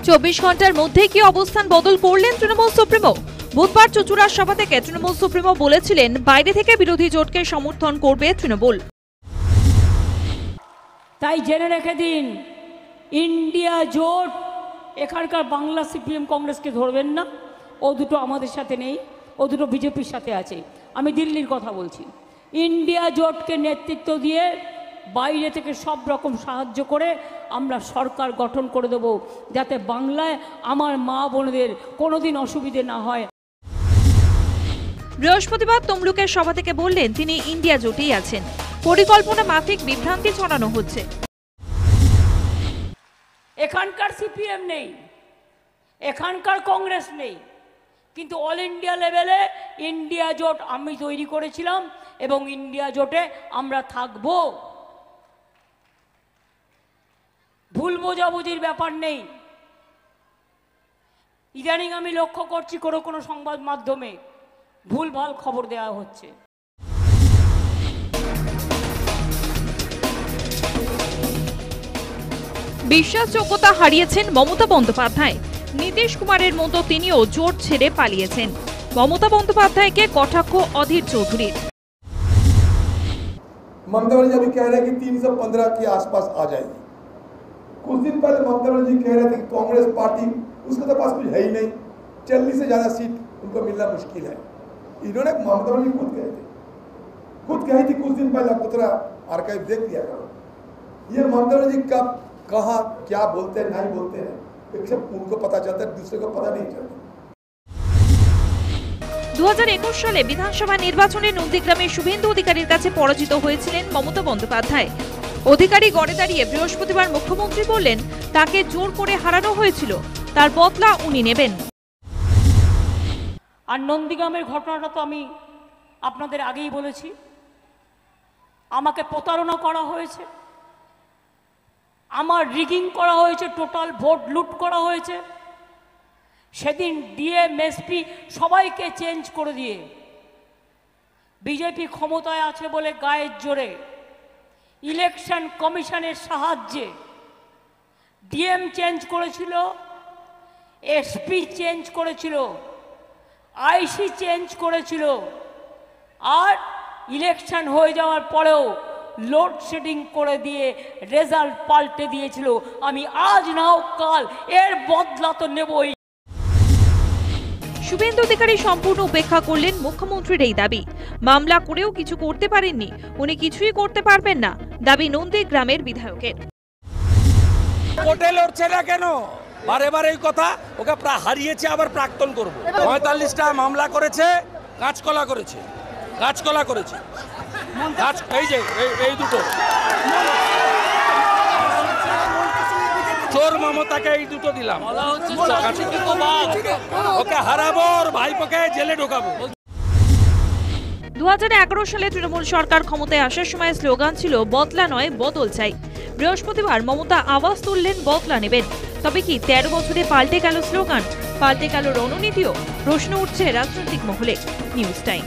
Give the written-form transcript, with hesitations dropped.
24 ঘন্টার মধ্যে কি অবস্থান বদল করলেন তৃণমূল সুপ্রিমো? বুধবার চুঁচুড়ার সভা থেকে তৃণমূল সুপ্রিমো বলেছিলেন বাইরে থেকে বিরোধী জোটকে সমর্থন করবে তৃণমূল। তাই জেনে রেখে দিন, ইন্ডিয়া জোট এখানকার বাংলা সিপিএম কংগ্রেসকে ধরবেন না। ও দুটো আমাদের সাথে নেই, ও দুটো বিজেপির সাথে আছে। আমি দিল্লির কথা বলছি। ইন্ডিয়া জোটকে নেতৃত্ব দিয়ে বাইরে থেকে সব রকম সাহায্য করে আমরা সরকার গঠন করে দেব, যাতে বাংলায় আমার মা বোনদের কোনোদিন অসুবিধে না হয়। বৃহস্পতিবার তমলুকের সভা থেকে বললেন তিনি ইন্ডিয়া জোটেই আছেন, পরিকল্পনা মাফিক বিভ্রান্তি ছড়ানো হচ্ছে। এখানকার সিপিএম নেই, এখানকার কংগ্রেস নেই, কিন্তু অল ইন্ডিয়া লেভেলে ইন্ডিয়া জোট আমি তৈরি করেছিলাম এবং ইন্ডিয়া জোটে আমরা থাকব। ভুল বোঝাবুঝির ব্যাপার নেই। ইদানিং আমি লক্ষ্য করছি কোনো সংবাদ মাধ্যমে ভুলভাল খবর দেওয়া হচ্ছে। বিশ্বাসযোগ্যতা হারিয়েছেন মমতা বন্দ্যোপাধ্যায়। নীতিশ কুমারের মতো তিনিও জোট ছেড়ে পালিয়েছেন। মমতা বন্দ্যোপাধ্যায়কে কটাক্ষ অধীর চৌধুরীর। ममता बनर्जी अभी कह रहे हैं कि 315 के आसपास आ जाएगी। कुछ दिन पहले ममता बनर्जी कह रहे थे कि कांग्रेस पार्टी उसके तो पास कुछ है ही नहीं, 40 से ज्यादा सीट उनको मिलना मुश्किल है। इन्होंने ममता बनर्जी खुद कही थी कुछ दिन पहले, पुत्रा आर्काइव देख लिया करो। ये ममता बनर्जी कब कहाँ क्या बोलते हैं नहीं बोलते हैं सिर्फ उनको पता चलता है, दूसरे को पता नहीं चलता। 2021 সালে বিধানসভা নির্বাচনে নন্দীগ্রামের শুভেন্দু অধিকারীর কাছে পরাজিত হয়েছিলেন মমতা বন্দ্যোপাধ্যায়। অধিকারী গড়ে দাঁড়িয়ে বৃহস্পতিবার মুখ্যমন্ত্রী বললেন তাকে জোর করে হারানো হয়েছিল, তার বদলা উনি নেবেন। আর নন্দীগ্রামের ঘটনাটা তো আমি আপনাদের আগেই বলেছি, আমাকে প্রতারণা করা হয়েছে, আমার রিগিং করা হয়েছে, টোটাল ভোট লুট করা হয়েছে। সেদিন ডিএম এসপি সবাইকে চেঞ্জ করে দিয়ে বিজেপি ক্ষমতায় আছে বলে গায়ের জোরে ইলেকশন কমিশনের সাহায্যে ডিএম চেঞ্জ করেছিল, এসপি চেঞ্জ করেছিল, আইসি চেঞ্জ করেছিল, আর ইলেকশন হয়ে যাওয়ার পরেও লোডশেডিং করে দিয়ে রেজাল্ট পাল্টে দিয়েছিল। আমি আজ নাও কাল এর বদলা তো নেবই। শুভেন্দু অধিকারী সম্পূর্ণ উপেক্ষা করলেন মুখ্যমন্ত্রীর এই দাবি। মামলা করেও কিছু করতে পারেননি, উনি কিছুই করতে পারবেন না, দাবি নন্দীগ্রামের বিধায়কের। কোর্টে লড়ছে না কেন? বারে বারে এই কথা, ওকে হারিয়েছে আবার প্রাক্তন করব। 45টা মামলা করেছে, কাঁচকলা করেছে, কাঁচকলা করেছে, এই যে এই দুটো চোর মমতাকে এই দুটো দিলাম, ওকে হারাবো, ভাইপোকে জেলে ঢোকাবো। 2011 সালে তৃণমূল সরকার ক্ষমতায় আসার সময় স্লোগান ছিল বদলা নয় বদল চাই। বৃহস্পতিবার মমতা আওয়াজ তুললেন বদলা নেবেন। তবে কি 13 বছরে পাল্টে গেল স্লোগান, পাল্টে গেল রণনীতিও? প্রশ্ন উঠছে রাজনৈতিক মহলে। News time.